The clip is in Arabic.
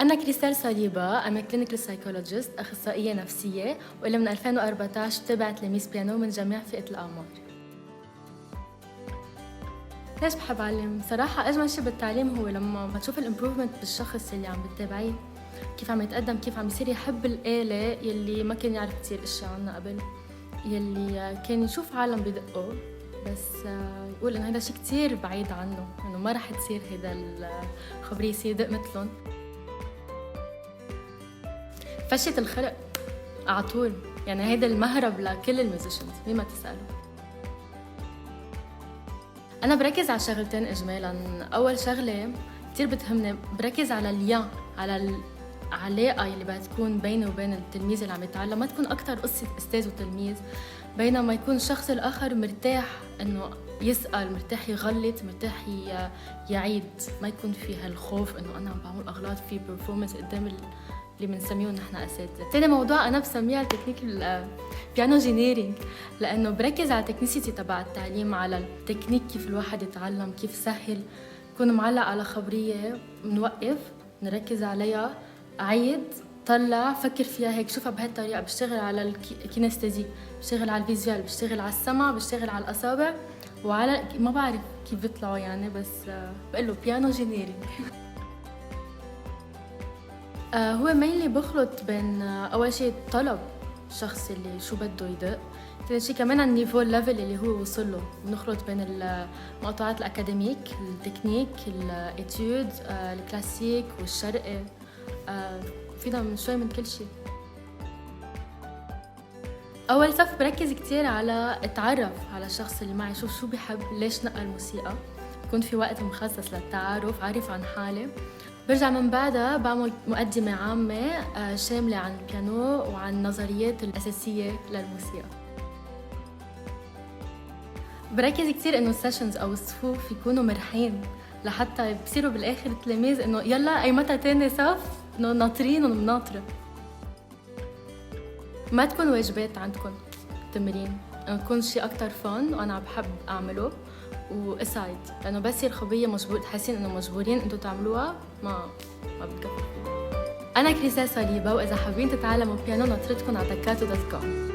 أنا كريستال صليبة، أنا كلينيكال سايكولوجيست، أخصائية نفسية، وإلى من 2014 بتابع تلاميذ بيانو من جميع فئة الأعمار. ليش بحب أعلم؟ صراحة أجمل شي بالتعليم هو لما تشوف الإمبروفمنت بالشخص اللي عم بتتابعيه، كيف عم يتقدم، كيف عم يصير يحب الآلة يلي ما كان يعرف كتير أشياء عنها قبل، يلي كان يشوف عالم بدقه بس يقول إنه هذا شي كتير بعيد عنه، إنه ما رح تصير هيدا الخبرية يصير يدق مثلهم. فشة الخلق عطول، يعني هيدا المهرب لكل الميوزيشنز مين ما تسألوا. أنا بركز على شغلتين إجمالاً. أول شغلة كتير بتهمني، بركز على اليا، على العلاقة اللي بتكون بيني وبين التلميذ اللي عم يتعلم، ما تكون أكتر قصة أستاذ وتلميذ، بينما يكون الشخص الآخر مرتاح إنه يسأل، مرتاح يغلط، مرتاح يعيد، ما يكون في هالخوف إنه أنا عم بعمل أغلاط في performance قدام اللي بنسميهم نحن أساتذة. تاني موضوع أنا بسميها التكنيك البيانو جينيرينج، لأنه بركز على التكنيسيتي تبع التعليم، على التكنيك كيف الواحد يتعلم، كيف سهل، يكون معلق على خبرية، منوقف نركز عليها، أعيد، طلع، فكر فيها هيك، شوفها بهالطريقة، بشتغل على الكينستيزي، بشتغل على الفيزيوال، بشتغل على السمع، بشتغل على الأصابع وعلى ما بعرف كيف بيطلعوا يعني، بس بقله بيانو جينيرينج. هو مينلي بخلط بين أول شيء طلب الشخص اللي شو بده يدق، ثاني شيء كمان النيفو الليفل اللي هو وصل له، بنخلط بين المقطوعات الأكاديميك، التكنيك، الاتيود، الكلاسيك والشرقي، فينا من شوي من كل شيء. أول صف بركز كتير على اتعرف على الشخص اللي معي، شوف شو بيحب، ليش نقى الموسيقى، يكون في وقت مخصص للتعارف، عارف عن حالي. برجع من بعدها بعمل مقدمة عامة شاملة عن البيانو وعن النظريات الأساسية للموسيقى. بركز كتير إنه السيشنز أو الصفوف يكونوا مرحين، لحتى بصيروا بالآخر التلاميذ إنه يلا أي متى تاني صف إنه ناطرين ومناطرة. ما تكون واجبات عندكم تمرين، إنه تكون شيء أكتر فن وأنا بحب أعمله واسايد، لانه بس يصير خبيه مجبور تحسين انه مجبورين انتم تعملوها، ما بتكفوا. انا كريستال صليبة، واذا حابين تتعلموا بيانو نطرتكم على دكاتو.com.